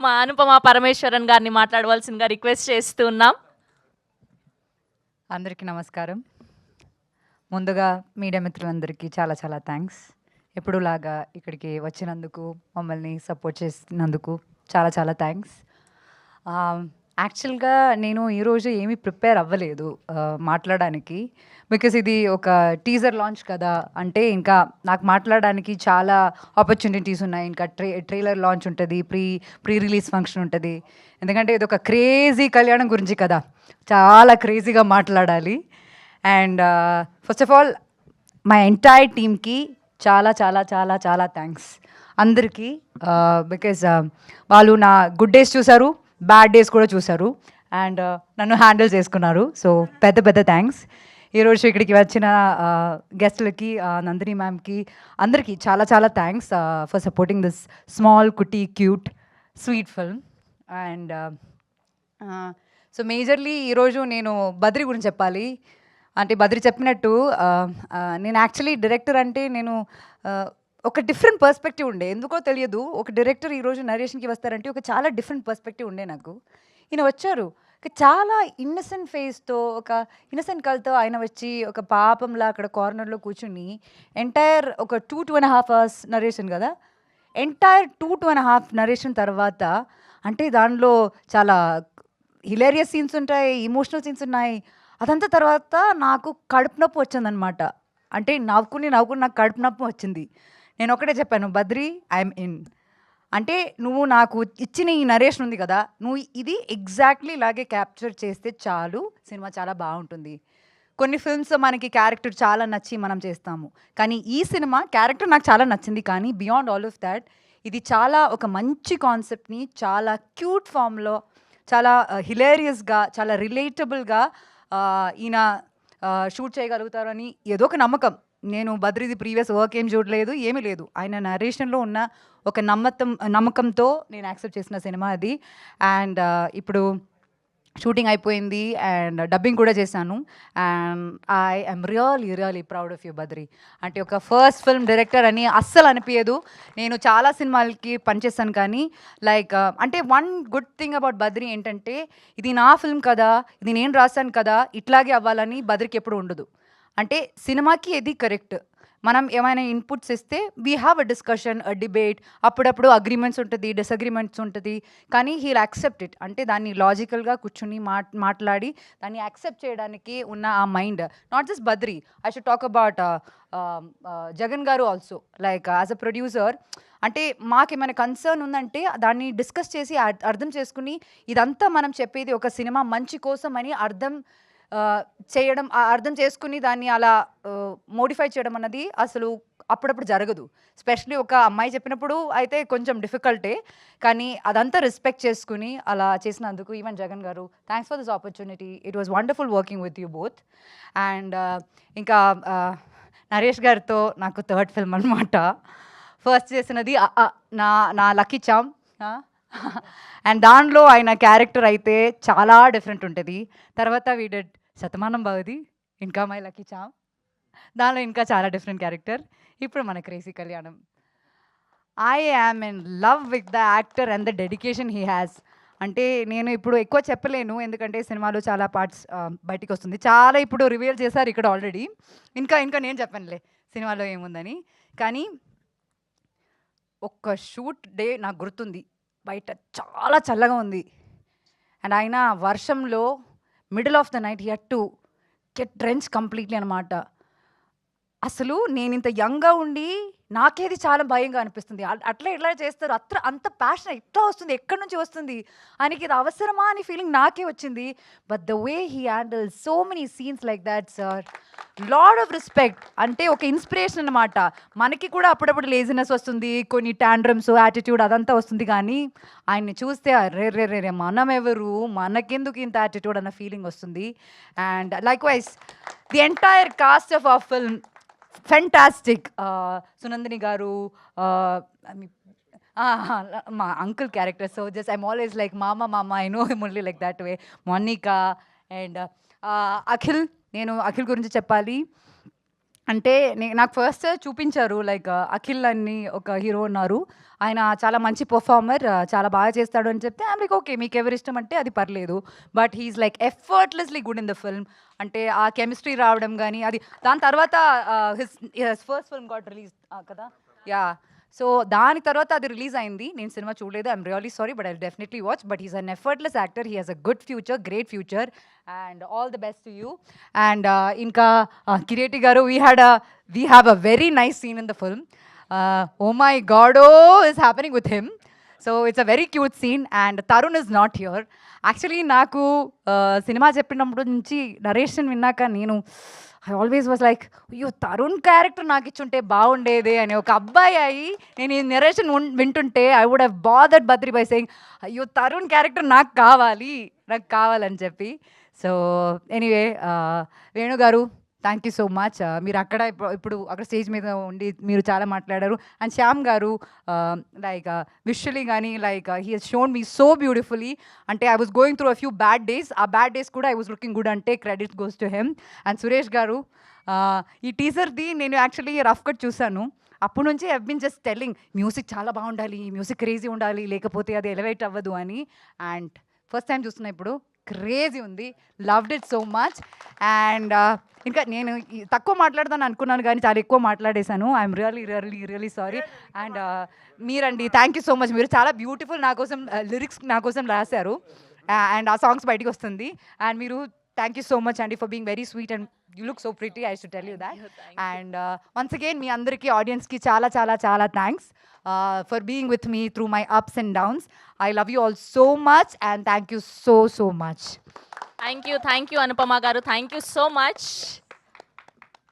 మా అనుపమ పరమేశ్వరన్ గారిని మాట్లాడవలసిందిగా రిక్వెస్ట్ చేస్తున్నాం. అందరికీ నమస్కారం. ముందుగా మీడియా మిత్రులందరికీ చాలా చాలా థ్యాంక్స్. ఎప్పుడులాగా ఇక్కడికి వచ్చినందుకు, మమ్మల్ని సపోర్ట్ చేసినందుకు చాలా చాలా థ్యాంక్స్. యాక్చువల్గా నేను ఈరోజు ఏమీ ప్రిపేర్ అవ్వలేదు మాట్లాడడానికి. బికాస్ ఇది ఒక టీజర్ లాంచ్ కదా, అంటే ఇంకా నాకు మాట్లాడడానికి చాలా ఆపర్చునిటీస్ ఉన్నాయి. ఇంకా ట్రైలర్ లాంచ్ ఉంటుంది, ప్రీ రిలీజ్ ఫంక్షన్ ఉంటుంది. ఎందుకంటే ఇది ఒక క్రేజీ కళ్యాణం గురించి కదా, చాలా క్రేజీగా మాట్లాడాలి. And first of all my entire టీమ్కి చాలా చాలా చాలా చాలా థ్యాంక్స్ అందరికీ. బికాజ్ వాళ్ళు నా గుడ్ డేస్ చూశారు, బ్యాడ్ డేస్ కూడా చూశారు, అండ్ నన్ను హ్యాండిల్ చేసుకున్నారు. సో పెద్ద పెద్ద థ్యాంక్స్. ఈరోజు ఇక్కడికి వచ్చిన గెస్ట్లకి, నందిని మ్యామ్కి, అందరికీ చాలా చాలా thanks for supporting this small cutie cute sweet film. And so majorly ఈరోజు నేను బద్రి గురించి చెప్పాలి. అంటే బద్రి చెప్పినట్టు నేను యాక్చువల్లీ డైరెక్టర్ అంటే నేను ఒక డిఫరెంట్ పర్స్పెక్టివ్ ఉండే, ఎందుకో తెలియదు. ఒక డైరెక్టర్ ఈరోజు నరేషన్కి వస్తారంటే ఒక చాలా డిఫరెంట్ పర్స్పెక్టివ్ ఉండే నాకు. ఈయన వచ్చారు చాలా ఇన్నసెంట్ ఫేస్తో, ఒక ఇన్నసెంట్ కల్తో ఆయన వచ్చి ఒక పాపంలా అక్కడ కార్నర్లో కూర్చుని ఎంటైర్ ఒక 2.5 hours నరేషన్ కదా, ఎంటైర్ 2.5 నరేషన్ తర్వాత అంటే దానిలో చాలా హిలేరియస్ సీన్స్ ఉంటాయి, ఇమోషనల్ సీన్స్ ఉన్నాయి. అదంతా తర్వాత నాకు కడుపు నొప్పి వచ్చిందనమాట. అంటే నవ్వుకుని నాకు కడుపు నొప్పి వచ్చింది. నేను ఒకటే చెప్పాను, బద్రి ఐఎమ్ ఇన్. అంటే నువ్వు నాకు ఇచ్చిన ఈ నరేషన్ ఉంది కదా, నువ్వు ఇది ఎగ్జాక్ట్లీ ఇలాగే క్యాప్చర్ చేస్తే చాలు, సినిమా చాలా బాగుంటుంది. కొన్ని ఫిల్మ్స్ మనకి క్యారెక్టర్ చాలా నచ్చి మనం చేస్తాము, కానీ ఈ సినిమా క్యారెక్టర్ నాకు చాలా నచ్చింది. కానీ బియాండ్ ఆల్ ఆఫ్ దాట్ ఇది చాలా ఒక మంచి కాన్సెప్ట్ని చాలా క్యూట్ ఫామ్లో, చాలా హిలేరియస్గా, చాలా రిలేటబుల్గా ఈయన షూట్ చేయగలుగుతారని ఏదో ఒక నమ్మకం. నేను బద్రిది ప్రీవియస్ వర్క్ ఏం చూడలేదు, ఏమీ లేదు. ఆయన నరేషన్లో ఉన్న ఒక నమ్మకంతో నేను యాక్సెప్ట్ చేసిన సినిమా అది. అండ్ ఇప్పుడు షూటింగ్ అయిపోయింది అండ్ డబ్బింగ్ కూడా చేశాను. And I I'm really proud of you Badri. అంటే ఒక ఫస్ట్ ఫిల్మ్ డైరెక్టర్ అని అస్సలు అనిపించదు. నేను చాలా సినిమాలకి పనిచేస్తాను, కానీ లైక్ అంటే one good thing about Badri ఏంటంటే, ఇది నా ఫిల్మ్ కదా, ఇది నేను రాశాను కదా, ఇట్లాగే అవ్వాలని బద్రికి ఎప్పుడు ఉండదు. అంటే సినిమాకి ఇది కరెక్ట్. మనం ఏమైనా ఇన్పుట్స్ ఇస్తే we have a discussion, a debate, అప్పుడప్పుడు అగ్రిమెంట్స్ ఉంటుంది, డిసగ్రిమెంట్స్ ఉంటుంది, కానీ హీల్ యాక్సెప్ట్ ఇట్. అంటే దాన్ని లాజికల్గా కూర్చుని మాట్లాడి దాన్ని యాక్సెప్ట్ చేయడానికి ఉన్న ఆ mind. Not just Badri, I should talk about Jagan గారు also. Like as a producer అంటే మాకేమైనా కన్సర్న్ ఉందంటే దాన్ని డిస్కస్ చేసి అర్థం చేసుకుని, ఇదంతా మనం చెప్పేది ఒక సినిమా మంచి కోసం అని అర్థం చేసుకుని దాన్ని అలా మోడిఫై చేయడం అన్నది అసలు అప్పుడప్పుడు జరగదు. స్పెషలీ ఒక అమ్మాయి చెప్పినప్పుడు అయితే కొంచెం డిఫికల్టే, కానీ అదంతా రెస్పెక్ట్ చేసుకుని అలా చేసినందుకు ఈవెన్ జగన్ గారు, thanks for this opportunity. It was wonderful working with you both. And ఇంకా నరేష్ గారితో నాకు థర్డ్ ఫిల్మ్ అనమాట. ఫస్ట్ చేసినది నా లక్కీ చామ్. అండ్ దానిలో ఆయన క్యారెక్టర్ అయితే చాలా డిఫరెంట్ ఉంటుంది. తర్వాత వీ డిడ్ శతమానం భవతి, ఇంకా మై లక్కీ చామ్. దానిలో ఇంకా చాలా డిఫరెంట్ క్యారెక్టర్. ఇప్పుడు మన క్రేజీ కళ్యాణం. I am in love with the actor and the dedication he has. అంటే నేను ఇప్పుడు ఎక్కువ చెప్పలేను, ఎందుకంటే సినిమాలో చాలా పార్ట్స్ బయటికి వస్తుంది. చాలా ఇప్పుడు రివీల్ చేశారు ఇక్కడ ఆల్రెడీ. ఇంకా నేను చెప్పనులే సినిమాలో ఏముందని. కానీ ఒక్క షూట్ డే నాకు గుర్తుంది, బయట చాలా చల్లగా ఉంది అండ్ ఆయన వర్షంలో middle of the night he had to get drench completely అనమాట. అసలు నేను ఇంత యంగ్గా ఉండి నాకేది చాలా భయంగా అనిపిస్తుంది. అట్లా ఎట్లా చేస్తారు, అంత ప్యాషన్ ఎట్లా వస్తుంది, ఎక్కడి నుంచి వస్తుంది, ఆయనకి ఇది అవసరమా అని ఫీలింగ్ నాకే వచ్చింది. But the way he handle so many scenes like that sir, lot of respect. అంటే ఒక ఇన్స్పిరేషన్ అనమాట. మనకి కూడా అప్పుడప్పుడు లేజినెస్ వస్తుంది, కొన్ని టాండ్రమ్స్, యాటిట్యూడ్ అదంతా వస్తుంది, కానీ ఆయన్ని చూస్తే రే మనం ఎవరు, మనకెందుకు ఇంత యాటిట్యూడ్ అన్న ఫీలింగ్ వస్తుంది. And likewise the entire cast of our film fantastic. Sunandini గారు, మా uncle character, so just I'm always like మామ, I know him only like that way. Monica and Akhil. నేను అఖిల్ గురించి చెప్పాలి. అంటే నాకు ఫస్ట్ చూపించారు లైక్ అఖిల్ అని ఒక హీరో ఉన్నారు. ఆయన చాలా మంచి పెర్ఫార్మర్, చాలా బాగా చేస్తాడు అని చెప్తే ఐయామ్ లైక్ ఓకే, మీకు ఎవరి ఇష్టం అంటే అది పర్లేదు. But he is like effortlessly good in the film. అంటే ఆ కెమిస్ట్రీ రావడం గానీ అది దాని తర్వాత his first film got release కదా! యాహ్! సో దాని తర్వాత అది రిలీజ్ అయింది. నేను సినిమా చూడలేదు. I'm really sorry but I'll definitely watch. But he is an effortless actor. He has a good future, great future and all the best to you. And ఇంకా కిరీటి గారు we have a very nice scene in the film. Oh my God, oh is happening with him. So it's a very cute scene and Tarun is not here. Actually నాకు cinema చెప్పినప్పుడు నుంచి narration విన్నాక నేను I always was like అయ్యో Tarun character నాకు ఇచ్చుంటే బాగుండేదే అని. ఒక అబ్బాయి అయ్యి నేను ఈ నరేషన్ వింటుంటే I would have bothered Badri by saying అయ్యో తరుణ్ క్యారెక్టర్ నాకు కావాలని చెప్పి. సో ఎనీవే వేణు గారు థ్యాంక్ యూ సో మచ్. మీరు అక్కడ ఇప్పుడు అక్కడ స్టేజ్ మీద ఉండి మీరు చాలా మాట్లాడారు. అండ్ శ్యామ్ గారు లైక్ విజువల్లీ కానీ like he has shown me so beautifully. అంటే I was going through a few bad days. ఆ బ్యాడ్ డేస్ కూడా ఐ వాజ్ లుకింగ్ గుడ్ అంటే credit goes to him. And Suresh గారు ఈ టీజర్ది నేను యాక్చువల్లీ రఫ్ కట్ చూశాను. అప్పటి నుంచి I been just telling music చాలా బాగుండాలి, మ్యూజిక్ క్రేజీ ఉండాలి, లేకపోతే అది ఎలివేట్ అవ్వదు అని. అండ్ ఫస్ట్ టైం చూస్తున్నా ఇప్పుడు క్రేజీ ఉంది. Loved it so much. And ఇంకా నేను తక్కువ మాట్లాడదాను అనుకున్నాను కానీ చాలా ఎక్కువ మాట్లాడేశాను. I'm really sorry. అండ్ మీరండి థ్యాంక్ యూ సో మచ్. మీరు చాలా బ్యూటిఫుల్ నా కోసం లిరిక్స్ నా కోసం రాశారు. అండ్ ఆ సాంగ్స్ బయటికి వస్తుంది. అండ్ మీరు థ్యాంక్ యూ సో మచ్ అండి for being very sweet and you look so pretty. I should tell you that. And once again మీ అందరికీ ఆడియన్స్కి చాలా చాలా చాలా thanks for being with me through my ups and downs. I love you all so much and thank you so much. Thank you Anupama గారు. Thank you so much.